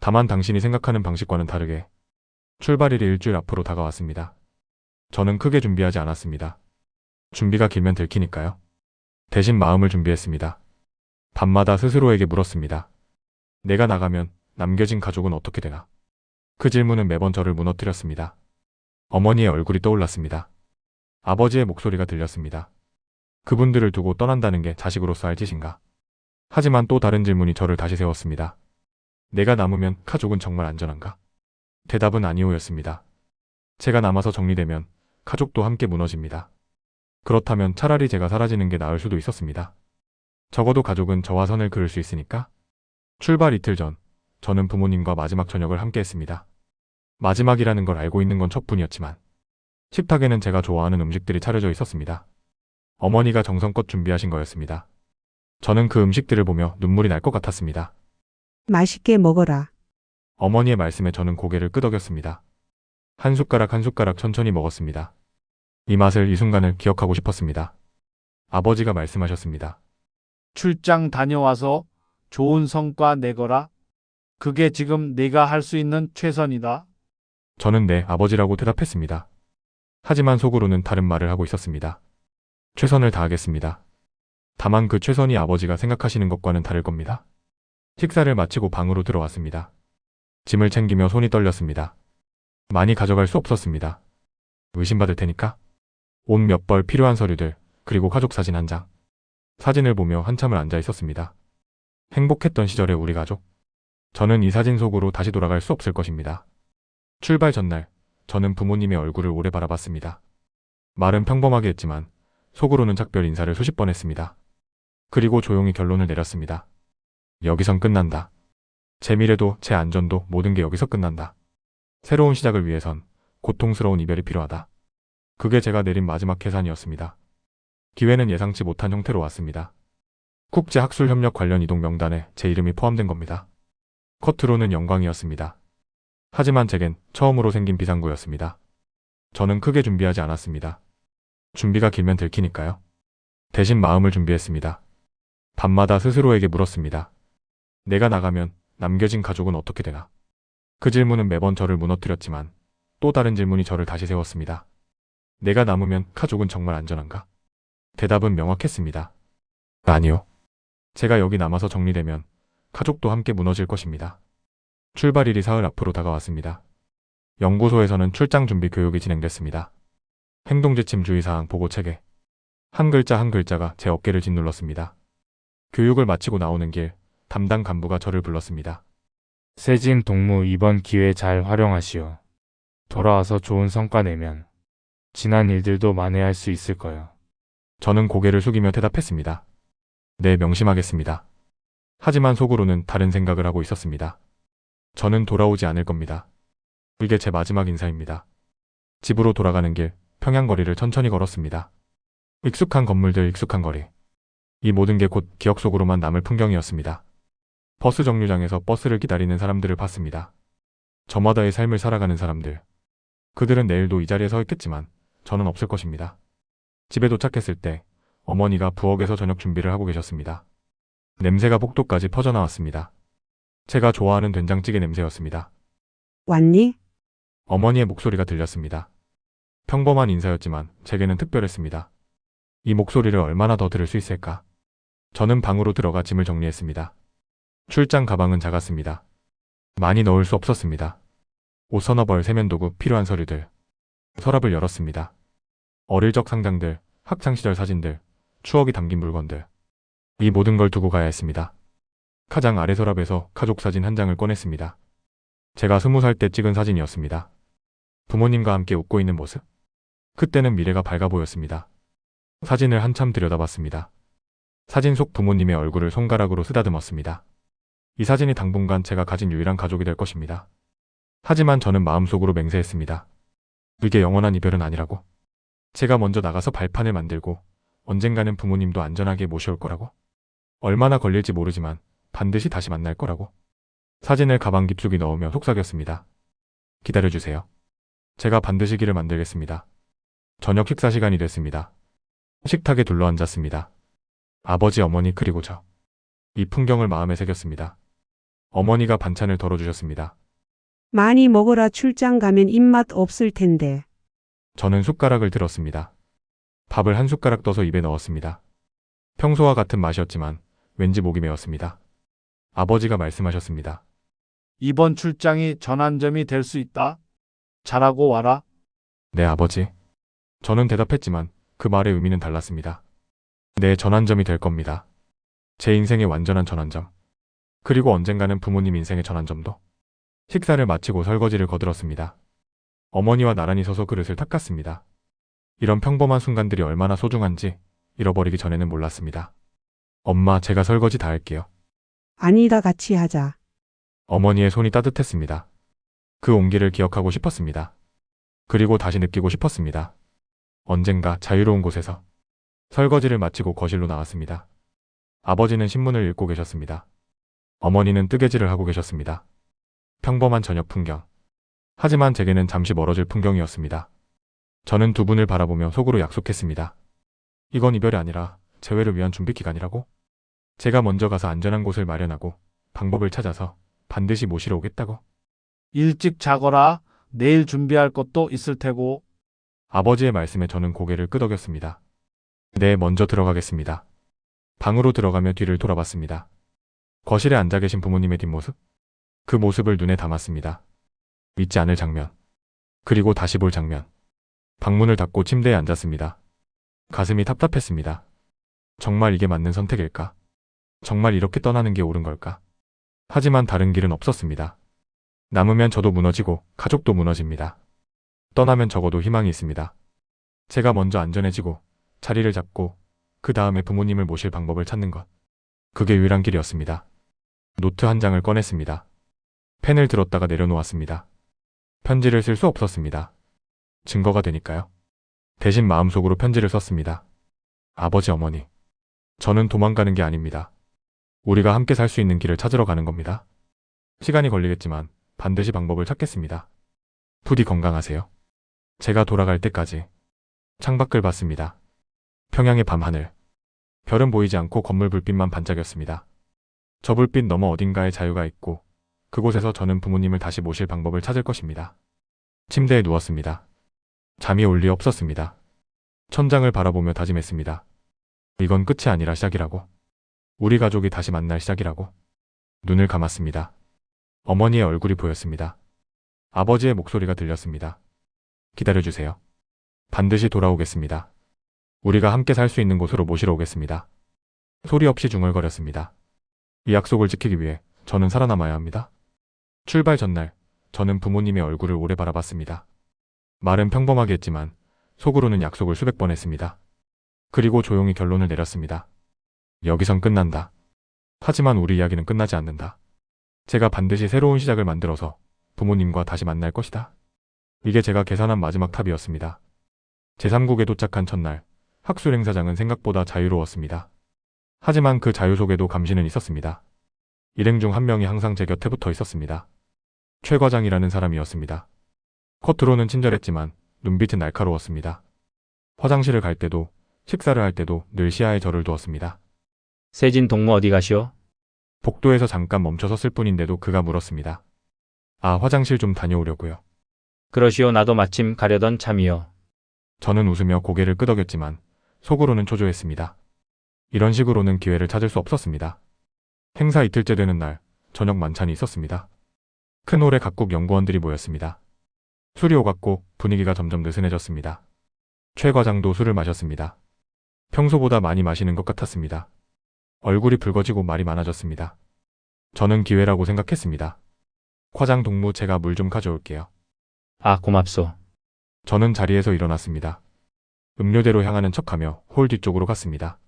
다만 당신이 생각하는 방식과는 다르게 출발일이 일주일 앞으로 다가왔습니다. 저는 크게 준비하지 않았습니다. 준비가 길면 들키니까요. 대신 마음을 준비했습니다. 밤마다 스스로에게 물었습니다. 내가 나가면 남겨진 가족은 어떻게 되나? 그 질문은 매번 저를 무너뜨렸습니다. 어머니의 얼굴이 떠올랐습니다. 아버지의 목소리가 들렸습니다. 그분들을 두고 떠난다는 게 자식으로서 할 짓인가? 하지만 또 다른 질문이 저를 다시 세웠습니다. 내가 남으면 가족은 정말 안전한가? 대답은 아니오였습니다. 제가 남아서 정리되면 가족도 함께 무너집니다. 그렇다면 차라리 제가 사라지는 게 나을 수도 있었습니다. 적어도 가족은 저와 선을 그을 수 있으니까. 출발 이틀 전, 저는 부모님과 마지막 저녁을 함께 했습니다. 마지막이라는 걸 알고 있는 건 첫뿐이었지만 식탁에는 제가 좋아하는 음식들이 차려져 있었습니다. 어머니가 정성껏 준비하신 거였습니다. 저는 그 음식들을 보며 눈물이 날 것 같았습니다. 맛있게 먹어라. 어머니의 말씀에 저는 고개를 끄덕였습니다. 한 숟가락 한 숟가락 천천히 먹었습니다. 이 맛을, 이 순간을 기억하고 싶었습니다. 아버지가 말씀하셨습니다. 출장 다녀와서 좋은 성과 내거라. 그게 지금 네가 할 수 있는 최선이다. 저는 네, 아버지라고 대답했습니다. 하지만 속으로는 다른 말을 하고 있었습니다. 최선을 다하겠습니다. 다만 그 최선이 아버지가 생각하시는 것과는 다를 겁니다. 식사를 마치고 방으로 들어왔습니다. 짐을 챙기며 손이 떨렸습니다. 많이 가져갈 수 없었습니다. 의심받을 테니까. 옷 몇 벌, 필요한 서류들, 그리고 가족 사진 한 장. 사진을 보며 한참을 앉아 있었습니다. 행복했던 시절의 우리 가족. 저는 이 사진 속으로 다시 돌아갈 수 없을 것입니다. 출발 전날, 저는 부모님의 얼굴을 오래 바라봤습니다. 말은 평범하게 했지만 속으로는 작별 인사를 수십 번 했습니다. 그리고 조용히 결론을 내렸습니다. 여기선 끝난다. 제 미래도 제 안전도 모든 게 여기서 끝난다. 새로운 시작을 위해선 고통스러운 이별이 필요하다. 그게 제가 내린 마지막 계산이었습니다. 기회는 예상치 못한 형태로 왔습니다. 국제학술협력 관련 이동 명단에 제 이름이 포함된 겁니다. 겉으로는 영광이었습니다. 하지만 제겐 처음으로 생긴 비상구였습니다. 저는 크게 준비하지 않았습니다. 준비가 길면 들키니까요. 대신 마음을 준비했습니다. 밤마다 스스로에게 물었습니다. 내가 나가면 남겨진 가족은 어떻게 되나? 그 질문은 매번 저를 무너뜨렸지만 또 다른 질문이 저를 다시 세웠습니다. 내가 남으면 가족은 정말 안전한가? 대답은 명확했습니다. 아니요. 제가 여기 남아서 정리되면 가족도 함께 무너질 것입니다. 출발일이 사흘 앞으로 다가왔습니다. 연구소에서는 출장 준비 교육이 진행됐습니다. 행동지침 주의사항 보고 체계. 한 글자 한 글자가 제 어깨를 짓눌렀습니다. 교육을 마치고 나오는 길, 담당 간부가 저를 불렀습니다. 세진 동무 이번 기회 잘 활용하시오. 돌아와서 좋은 성과 내면 지난 일들도 만회할 수 있을 거요. 저는 고개를 숙이며 대답했습니다. 네, 명심하겠습니다. 하지만 속으로는 다른 생각을 하고 있었습니다. 저는 돌아오지 않을 겁니다. 이게 제 마지막 인사입니다. 집으로 돌아가는 길, 평양거리를 천천히 걸었습니다. 익숙한 건물들, 익숙한 거리. 이 모든 게 곧 기억 속으로만 남을 풍경이었습니다. 버스 정류장에서 버스를 기다리는 사람들을 봤습니다. 저마다의 삶을 살아가는 사람들. 그들은 내일도 이 자리에 서 있겠지만 저는 없을 것입니다. 집에 도착했을 때 어머니가 부엌에서 저녁 준비를 하고 계셨습니다. 냄새가 복도까지 퍼져나왔습니다. 제가 좋아하는 된장찌개 냄새였습니다. 왔니? 어머니의 목소리가 들렸습니다. 평범한 인사였지만 제게는 특별했습니다. 이 목소리를 얼마나 더 들을 수 있을까? 저는 방으로 들어가 짐을 정리했습니다. 출장 가방은 작았습니다. 많이 넣을 수 없었습니다. 옷 서너 벌, 세면도구, 필요한 서류들. 서랍을 열었습니다. 어릴 적 상장들, 학창시절 사진들, 추억이 담긴 물건들. 이 모든 걸 두고 가야 했습니다. 가장 아래 서랍에서 가족 사진 한 장을 꺼냈습니다. 제가 20살 때 찍은 사진이었습니다. 부모님과 함께 웃고 있는 모습. 그때는 미래가 밝아 보였습니다. 사진을 한참 들여다봤습니다. 사진 속 부모님의 얼굴을 손가락으로 쓰다듬었습니다. 이 사진이 당분간 제가 가진 유일한 가족이 될 것입니다. 하지만 저는 마음속으로 맹세했습니다. 이게 영원한 이별은 아니라고. 제가 먼저 나가서 발판을 만들고 언젠가는 부모님도 안전하게 모셔올 거라고. 얼마나 걸릴지 모르지만 반드시 다시 만날 거라고. 사진을 가방 깊숙이 넣으며 속삭였습니다. 기다려주세요. 제가 반드시 길을 만들겠습니다. 저녁 식사 시간이 됐습니다. 식탁에 둘러앉았습니다. 아버지, 어머니 그리고 저. 이 풍경을 마음에 새겼습니다. 어머니가 반찬을 덜어주셨습니다. 많이 먹어라. 출장 가면 입맛 없을 텐데. 저는 숟가락을 들었습니다. 밥을 한 숟가락 떠서 입에 넣었습니다. 평소와 같은 맛이었지만 왠지 목이 메었습니다. 아버지가 말씀하셨습니다. 이번 출장이 전환점이 될 수 있다. 잘하고 와라. 네, 아버지. 저는 대답했지만 그 말의 의미는 달랐습니다. 네, 전환점이 될 겁니다. 제 인생의 완전한 전환점. 그리고 언젠가는 부모님 인생의 전환점도. 식사를 마치고 설거지를 거들었습니다. 어머니와 나란히 서서 그릇을 닦았습니다. 이런 평범한 순간들이 얼마나 소중한지 잃어버리기 전에는 몰랐습니다. 엄마, 제가 설거지 다 할게요. 아니다. 같이 하자. 어머니의 손이 따뜻했습니다. 그 온기를 기억하고 싶었습니다. 그리고 다시 느끼고 싶었습니다. 언젠가 자유로운 곳에서. 설거지를 마치고 거실로 나왔습니다. 아버지는 신문을 읽고 계셨습니다. 어머니는 뜨개질을 하고 계셨습니다. 평범한 저녁 풍경. 하지만 제게는 잠시 멀어질 풍경이었습니다. 저는 두 분을 바라보며 속으로 약속했습니다. 이건 이별이 아니라 재회를 위한 준비 기간이라고. 제가 먼저 가서 안전한 곳을 마련하고 방법을 찾아서 반드시 모시러 오겠다고. 일찍 자거라. 내일 준비할 것도 있을 테고. 아버지의 말씀에 저는 고개를 끄덕였습니다. 네, 먼저 들어가겠습니다. 방으로 들어가며 뒤를 돌아봤습니다. 거실에 앉아 계신 부모님의 뒷모습? 그 모습을 눈에 담았습니다. 잊지 않을 장면. 그리고 다시 볼 장면. 방문을 닫고 침대에 앉았습니다. 가슴이 답답했습니다. 정말 이게 맞는 선택일까? 정말 이렇게 떠나는 게 옳은 걸까? 하지만 다른 길은 없었습니다. 남으면 저도 무너지고 가족도 무너집니다. 떠나면 적어도 희망이 있습니다. 제가 먼저 안전해지고 자리를 잡고 그 다음에 부모님을 모실 방법을 찾는 것. 그게 유일한 길이었습니다. 노트 한 장을 꺼냈습니다. 펜을 들었다가 내려놓았습니다. 편지를 쓸 수 없었습니다. 증거가 되니까요. 대신 마음속으로 편지를 썼습니다. 아버지, 어머니. 저는 도망가는 게 아닙니다. 우리가 함께 살 수 있는 길을 찾으러 가는 겁니다. 시간이 걸리겠지만 반드시 방법을 찾겠습니다. 부디 건강하세요. 제가 돌아갈 때까지. 창밖을 봤습니다. 평양의 밤하늘. 별은 보이지 않고 건물 불빛만 반짝였습니다. 저 불빛 너머 어딘가에 자유가 있고 그곳에서 저는 부모님을 다시 모실 방법을 찾을 것입니다. 침대에 누웠습니다. 잠이 올 리 없었습니다. 천장을 바라보며 다짐했습니다. 이건 끝이 아니라 시작이라고. 우리 가족이 다시 만날 시작이라고. 눈을 감았습니다. 어머니의 얼굴이 보였습니다. 아버지의 목소리가 들렸습니다. 기다려주세요. 반드시 돌아오겠습니다. 우리가 함께 살 수 있는 곳으로 모시러 오겠습니다. 소리 없이 중얼거렸습니다. 이 약속을 지키기 위해 저는 살아남아야 합니다. 출발 전날, 저는 부모님의 얼굴을 오래 바라봤습니다. 말은 평범하게 했지만 속으로는 약속을 수백 번 했습니다. 그리고 조용히 결론을 내렸습니다. 여기선 끝난다. 하지만 우리 이야기는 끝나지 않는다. 제가 반드시 새로운 시작을 만들어서 부모님과 다시 만날 것이다. 이게 제가 계산한 마지막 탑이었습니다. 제3국에 도착한 첫날, 학술 행사장은 생각보다 자유로웠습니다. 하지만 그 자유 속에도 감시는 있었습니다. 일행 중 한 명이 항상 제 곁에 붙어 있었습니다. 최 과장이라는 사람이었습니다. 겉으로는 친절했지만 눈빛은 날카로웠습니다. 화장실을 갈 때도 식사를 할 때도 늘 시야에 저를 두었습니다. 세진 동무 어디 가시오? 복도에서 잠깐 멈춰섰을 뿐인데도 그가 물었습니다. 아, 화장실 좀 다녀오려고요. 그러시오. 나도 마침 가려던 참이요. 저는 웃으며 고개를 끄덕였지만 속으로는 초조했습니다. 이런 식으로는 기회를 찾을 수 없었습니다. 행사 이틀째 되는 날, 저녁 만찬이 있었습니다. 큰 홀에 각국 연구원들이 모였습니다. 술이 오갔고 분위기가 점점 느슨해졌습니다. 최 과장도 술을 마셨습니다. 평소보다 많이 마시는 것 같았습니다. 얼굴이 붉어지고 말이 많아졌습니다. 저는 기회라고 생각했습니다. 과장 동무, 제가 물 좀 가져올게요. 아, 고맙소. 저는 자리에서 일어났습니다. 음료대로 향하는 척하며 홀 뒤쪽으로 갔습니다.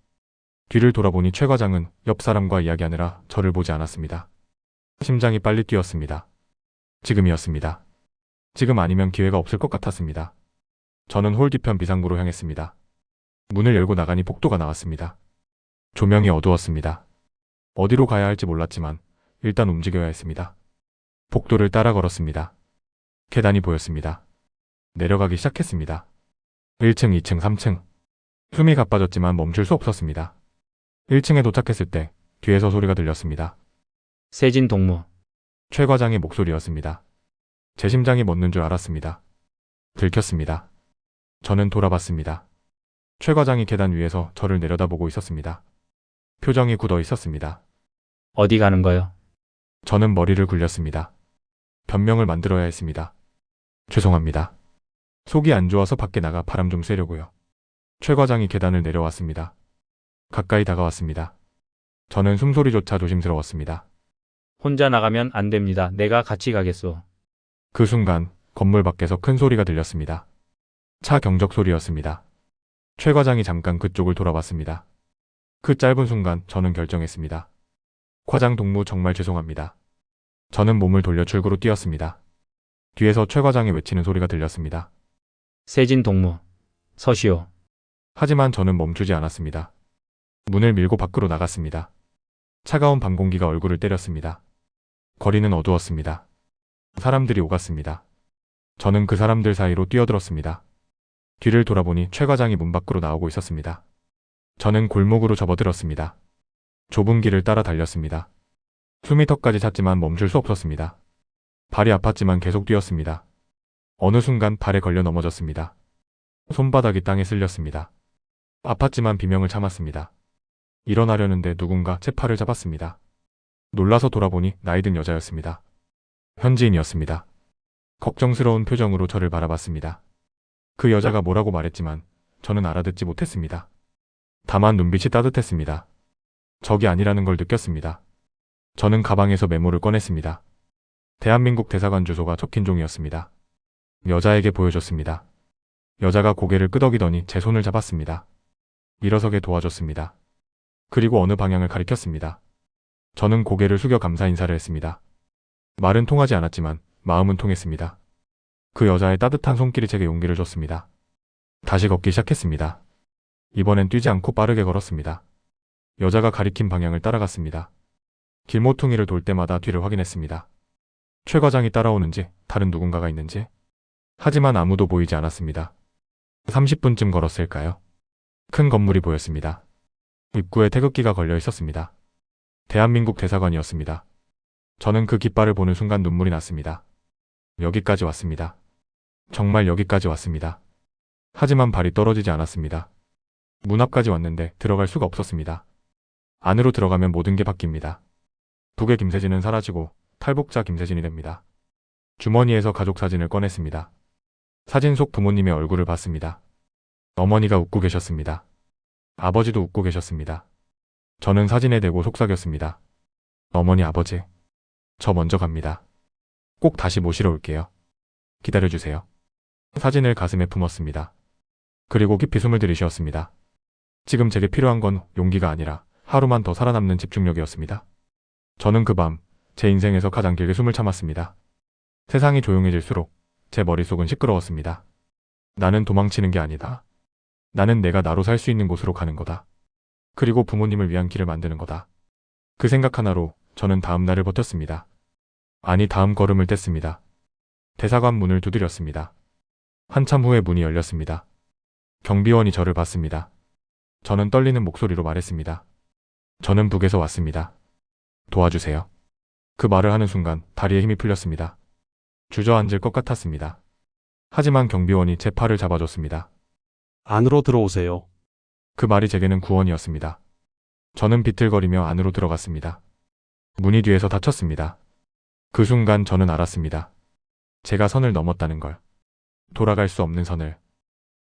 뒤를 돌아보니 최 과장은 옆 사람과 이야기하느라 저를 보지 않았습니다. 심장이 빨리 뛰었습니다. 지금이었습니다. 지금 아니면 기회가 없을 것 같았습니다. 저는 홀 뒤편 비상구로 향했습니다. 문을 열고 나가니 복도가 나왔습니다. 조명이 어두웠습니다. 어디로 가야 할지 몰랐지만 일단 움직여야 했습니다. 복도를 따라 걸었습니다. 계단이 보였습니다. 내려가기 시작했습니다. 1층, 2층, 3층. 숨이 가빠졌지만 멈출 수 없었습니다. 1층에 도착했을 때 뒤에서 소리가 들렸습니다. 세진 동무. 최 과장의 목소리였습니다. 제 심장이 멎는 줄 알았습니다. 들켰습니다. 저는 돌아봤습니다. 최 과장이 계단 위에서 저를 내려다보고 있었습니다. 표정이 굳어 있었습니다. 어디 가는 거요? 저는 머리를 굴렸습니다. 변명을 만들어야 했습니다. 죄송합니다. 속이 안 좋아서 밖에 나가 바람 좀 쐬려고요. 최 과장이 계단을 내려왔습니다. 가까이 다가왔습니다. 저는 숨소리조차 조심스러웠습니다. 혼자 나가면 안 됩니다. 내가 같이 가겠소. 그 순간 건물 밖에서 큰 소리가 들렸습니다. 차 경적 소리였습니다. 최 과장이 잠깐 그쪽을 돌아봤습니다. 그 짧은 순간 저는 결정했습니다. 과장 동무 정말 죄송합니다. 저는 몸을 돌려 출구로 뛰었습니다. 뒤에서 최 과장이 외치는 소리가 들렸습니다. 세진 동무. 서시오. 하지만 저는 멈추지 않았습니다. 문을 밀고 밖으로 나갔습니다. 차가운 밤 공기가 얼굴을 때렸습니다. 거리는 어두웠습니다. 사람들이 오갔습니다. 저는 그 사람들 사이로 뛰어들었습니다. 뒤를 돌아보니 최 과장이 문 밖으로 나오고 있었습니다. 저는 골목으로 접어들었습니다. 좁은 길을 따라 달렸습니다. 숨이 턱까지 찼지만 멈출 수 없었습니다. 발이 아팠지만 계속 뛰었습니다. 어느 순간 발에 걸려 넘어졌습니다. 손바닥이 땅에 쓸렸습니다. 아팠지만 비명을 참았습니다. 일어나려는데 누군가 제 팔을 잡았습니다. 놀라서 돌아보니 나이든 여자였습니다. 현지인이었습니다. 걱정스러운 표정으로 저를 바라봤습니다. 그 여자가 뭐라고 말했지만 저는 알아듣지 못했습니다. 다만 눈빛이 따뜻했습니다. 적이 아니라는 걸 느꼈습니다. 저는 가방에서 메모를 꺼냈습니다. 대한민국 대사관 주소가 적힌 종이었습니다. 여자에게 보여줬습니다. 여자가 고개를 끄덕이더니 제 손을 잡았습니다. 일어서게 도와줬습니다. 그리고 어느 방향을 가리켰습니다. 저는 고개를 숙여 감사 인사를 했습니다. 말은 통하지 않았지만 마음은 통했습니다. 그 여자의 따뜻한 손길이 제게 용기를 줬습니다. 다시 걷기 시작했습니다. 이번엔 뛰지 않고 빠르게 걸었습니다. 여자가 가리킨 방향을 따라갔습니다. 길모퉁이를 돌 때마다 뒤를 확인했습니다. 최 과장이 따라오는지 다른 누군가가 있는지. 하지만 아무도 보이지 않았습니다. 30분쯤 걸었을까요? 큰 건물이 보였습니다. 입구에 태극기가 걸려 있었습니다. 대한민국 대사관이었습니다. 저는 그 깃발을 보는 순간 눈물이 났습니다. 여기까지 왔습니다. 정말 여기까지 왔습니다. 하지만 발이 떨어지지 않았습니다. 문 앞까지 왔는데 들어갈 수가 없었습니다. 안으로 들어가면 모든 게 바뀝니다. 북의 김세진은 사라지고 탈북자 김세진이 됩니다. 주머니에서 가족 사진을 꺼냈습니다. 사진 속 부모님의 얼굴을 봤습니다. 어머니가 웃고 계셨습니다. 아버지도 웃고 계셨습니다. 저는 사진에 대고 속삭였습니다. 어머니, 아버지, 저 먼저 갑니다. 꼭 다시 모시러 올게요. 기다려주세요. 사진을 가슴에 품었습니다. 그리고 깊이 숨을 들이쉬었습니다. 지금 제게 필요한 건 용기가 아니라 하루만 더 살아남는 집중력이었습니다. 저는 그 밤 제 인생에서 가장 길게 숨을 참았습니다. 세상이 조용해질수록 제 머릿속은 시끄러웠습니다. 나는 도망치는 게 아니다. 나는 내가 나로 살 수 있는 곳으로 가는 거다. 그리고 부모님을 위한 길을 만드는 거다. 그 생각 하나로 저는 다음 날을 버텼습니다. 아니, 다음 걸음을 뗐습니다. 대사관 문을 두드렸습니다. 한참 후에 문이 열렸습니다. 경비원이 저를 봤습니다. 저는 떨리는 목소리로 말했습니다. 저는 북에서 왔습니다. 도와주세요. 그 말을 하는 순간 다리에 힘이 풀렸습니다. 주저앉을 것 같았습니다. 하지만 경비원이 제 팔을 잡아줬습니다. 안으로 들어오세요. 그 말이 제게는 구원이었습니다. 저는 비틀거리며 안으로 들어갔습니다. 문이 뒤에서 닫혔습니다. 그 순간 저는 알았습니다. 제가 선을 넘었다는 걸. 돌아갈 수 없는 선을.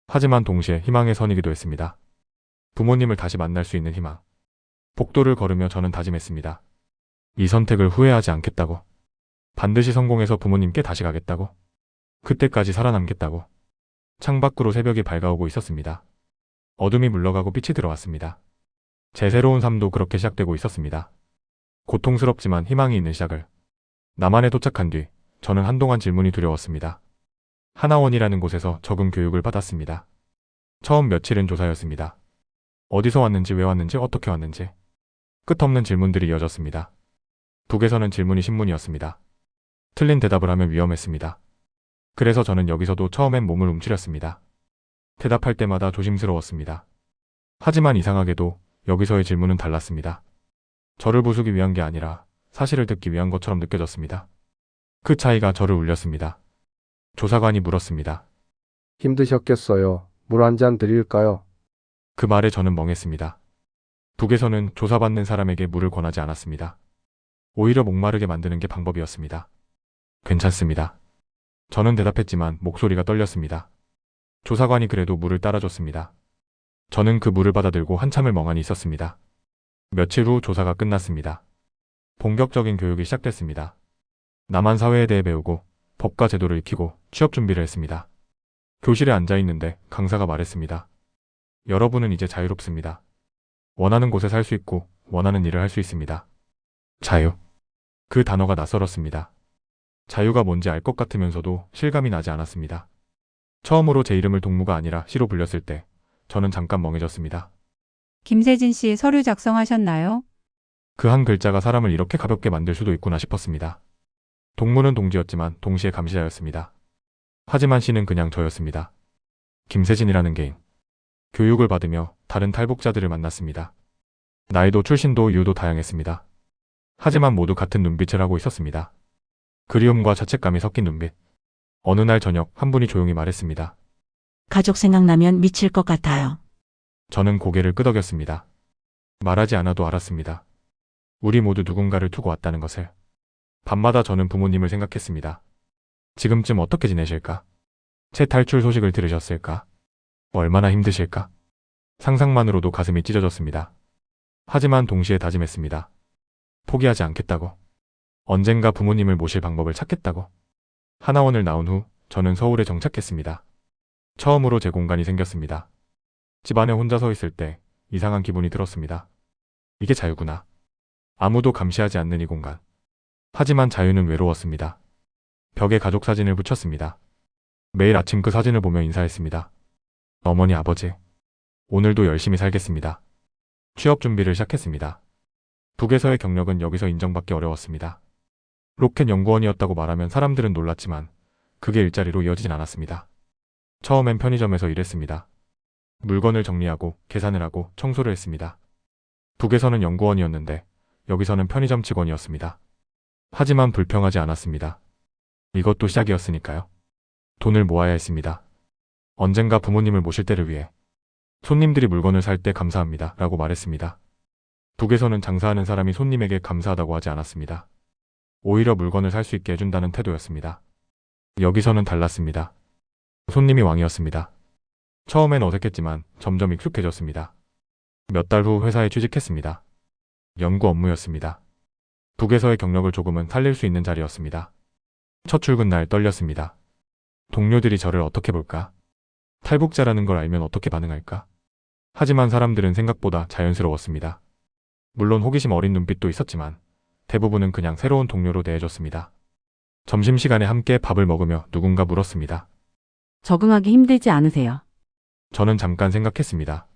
하지만 동시에 희망의 선이기도 했습니다. 부모님을 다시 만날 수 있는 희망. 복도를 걸으며 저는 다짐했습니다. 이 선택을 후회하지 않겠다고. 반드시 성공해서 부모님께 다시 가겠다고. 그때까지 살아남겠다고. 창밖으로 새벽이 밝아오고 있었습니다. 어둠이 물러가고 빛이 들어왔습니다. 제 새로운 삶도 그렇게 시작되고 있었습니다. 고통스럽지만 희망이 있는 시작을. 남한에 도착한 뒤 저는 한동안 질문이 두려웠습니다. 하나원이라는 곳에서 적응 교육을 받았습니다. 처음 며칠은 조사였습니다. 어디서 왔는지, 왜 왔는지, 어떻게 왔는지. 끝없는 질문들이 이어졌습니다. 북에서는 질문이 신문이었습니다. 틀린 대답을 하면 위험했습니다. 그래서 저는 여기서도 처음엔 몸을 움츠렸습니다. 대답할 때마다 조심스러웠습니다. 하지만 이상하게도 여기서의 질문은 달랐습니다. 저를 부수기 위한 게 아니라 사실을 듣기 위한 것처럼 느껴졌습니다. 그 차이가 저를 울렸습니다. 조사관이 물었습니다. 힘드셨겠어요. 물 한 잔 드릴까요? 그 말에 저는 멍했습니다. 북에서는 조사받는 사람에게 물을 권하지 않았습니다. 오히려 목마르게 만드는 게 방법이었습니다. 괜찮습니다. 저는 대답했지만 목소리가 떨렸습니다. 조사관이 그래도 물을 따라줬습니다. 저는 그 물을 받아들고 한참을 멍하니 있었습니다. 며칠 후 조사가 끝났습니다. 본격적인 교육이 시작됐습니다. 남한 사회에 대해 배우고 법과 제도를 익히고 취업 준비를 했습니다. 교실에 앉아 있는데 강사가 말했습니다. 여러분은 이제 자유롭습니다. 원하는 곳에 살 수 있고 원하는 일을 할 수 있습니다. 자유. 그 단어가 낯설었습니다. 자유가 뭔지 알 것 같으면서도 실감이 나지 않았습니다. 처음으로 제 이름을 동무가 아니라 씨로 불렸을 때 저는 잠깐 멍해졌습니다. 김세진 씨 서류 작성하셨나요? 그 한 글자가 사람을 이렇게 가볍게 만들 수도 있구나 싶었습니다. 동무는 동지였지만 동시에 감시자였습니다. 하지만 씨는 그냥 저였습니다. 김세진이라는 개인. 교육을 받으며 다른 탈북자들을 만났습니다. 나이도 출신도 이유도 다양했습니다. 하지만 모두 같은 눈빛을 하고 있었습니다. 그리움과 자책감이 섞인 눈빛. 어느 날 저녁 한 분이 조용히 말했습니다. 가족 생각나면 미칠 것 같아요. 저는 고개를 끄덕였습니다. 말하지 않아도 알았습니다. 우리 모두 누군가를 두고 왔다는 것을. 밤마다 저는 부모님을 생각했습니다. 지금쯤 어떻게 지내실까? 제 탈출 소식을 들으셨을까? 얼마나 힘드실까? 상상만으로도 가슴이 찢어졌습니다. 하지만 동시에 다짐했습니다. 포기하지 않겠다고. 언젠가 부모님을 모실 방법을 찾겠다고. 하나원을 나온 후 저는 서울에 정착했습니다. 처음으로 제 공간이 생겼습니다. 집안에 혼자 서 있을 때 이상한 기분이 들었습니다. 이게 자유구나. 아무도 감시하지 않는 이 공간. 하지만 자유는 외로웠습니다. 벽에 가족 사진을 붙였습니다. 매일 아침 그 사진을 보며 인사했습니다. 어머니, 아버지. 오늘도 열심히 살겠습니다. 취업 준비를 시작했습니다. 북에서의 경력은 여기서 인정받기 어려웠습니다. 로켓 연구원이었다고 말하면 사람들은 놀랐지만 그게 일자리로 이어지진 않았습니다. 처음엔 편의점에서 일했습니다. 물건을 정리하고 계산을 하고 청소를 했습니다. 북에서는 연구원이었는데 여기서는 편의점 직원이었습니다. 하지만 불평하지 않았습니다. 이것도 시작이었으니까요. 돈을 모아야 했습니다. 언젠가 부모님을 모실 때를 위해. 손님들이 물건을 살 때 감사합니다 라고 말했습니다. 북에서는 장사하는 사람이 손님에게 감사하다고 하지 않았습니다. 오히려 물건을 살 수 있게 해준다는 태도였습니다. 여기서는 달랐습니다. 손님이 왕이었습니다. 처음엔 어색했지만 점점 익숙해졌습니다. 몇 달 후 회사에 취직했습니다. 연구 업무였습니다. 북에서의 경력을 조금은 살릴 수 있는 자리였습니다. 첫 출근 날 떨렸습니다. 동료들이 저를 어떻게 볼까? 탈북자라는 걸 알면 어떻게 반응할까? 하지만 사람들은 생각보다 자연스러웠습니다. 물론 호기심 어린 눈빛도 있었지만 대부분은 그냥 새로운 동료로 대해줬습니다. 점심시간에 함께 밥을 먹으며 누군가 물었습니다. 적응하기 힘들지 않으세요? 저는 잠깐 생각했습니다.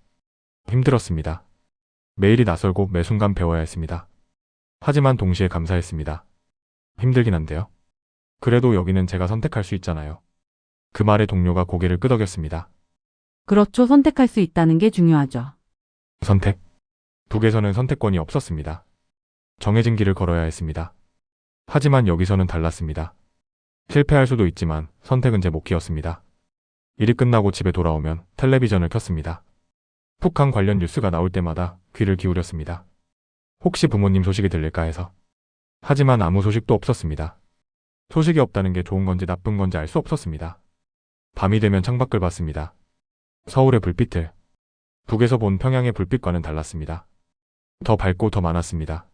힘들었습니다. 매일이 낯설고 매 순간 배워야 했습니다. 하지만 동시에 감사했습니다. 힘들긴 한데요. 그래도 여기는 제가 선택할 수 있잖아요. 그 말에 동료가 고개를 끄덕였습니다. 그렇죠. 선택할 수 있다는 게 중요하죠. 선택? 북에서는 선택권이 없었습니다. 정해진 길을 걸어야 했습니다. 하지만 여기서는 달랐습니다. 실패할 수도 있지만 선택은 제 몫이었습니다. 일이 끝나고 집에 돌아오면 텔레비전을 켰습니다. 북한 관련 뉴스가 나올 때마다 귀를 기울였습니다. 혹시 부모님 소식이 들릴까 해서. 하지만 아무 소식도 없었습니다. 소식이 없다는 게 좋은 건지 나쁜 건지 알 수 없었습니다. 밤이 되면 창밖을 봤습니다. 서울의 불빛을. 북에서 본 평양의 불빛과는 달랐습니다. 더 밝고 더 많았습니다.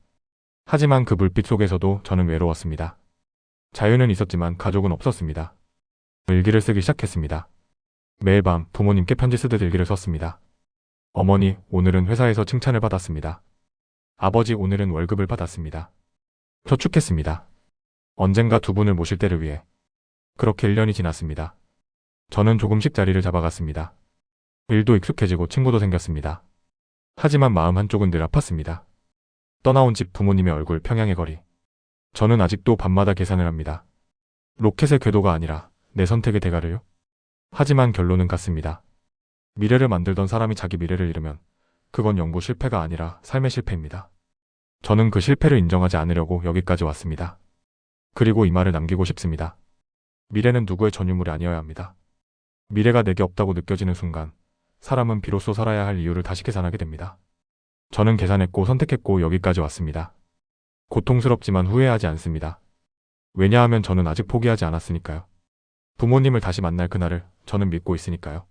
하지만 그 불빛 속에서도 저는 외로웠습니다. 자유는 있었지만 가족은 없었습니다. 일기를 쓰기 시작했습니다. 매일 밤 부모님께 편지 쓰듯 일기를 썼습니다. 어머니, 오늘은 회사에서 칭찬을 받았습니다. 아버지, 오늘은 월급을 받았습니다. 저축했습니다. 언젠가 두 분을 모실 때를 위해. 그렇게 1년이 지났습니다. 저는 조금씩 자리를 잡아갔습니다. 일도 익숙해지고 친구도 생겼습니다. 하지만 마음 한쪽은 늘 아팠습니다. 떠나온 집, 부모님의 얼굴, 평양의 거리. 저는 아직도 밤마다 계산을 합니다. 로켓의 궤도가 아니라 내 선택의 대가를요? 하지만 결론은 같습니다. 미래를 만들던 사람이 자기 미래를 잃으면 그건 영구 실패가 아니라 삶의 실패입니다. 저는 그 실패를 인정하지 않으려고 여기까지 왔습니다. 그리고 이 말을 남기고 싶습니다. 미래는 누구의 전유물이 아니어야 합니다. 미래가 내게 없다고 느껴지는 순간 사람은 비로소 살아야 할 이유를 다시 계산하게 됩니다. 저는 계산했고 선택했고 여기까지 왔습니다. 고통스럽지만 후회하지 않습니다. 왜냐하면 저는 아직 포기하지 않았으니까요. 부모님을 다시 만날 그날을 저는 믿고 있으니까요.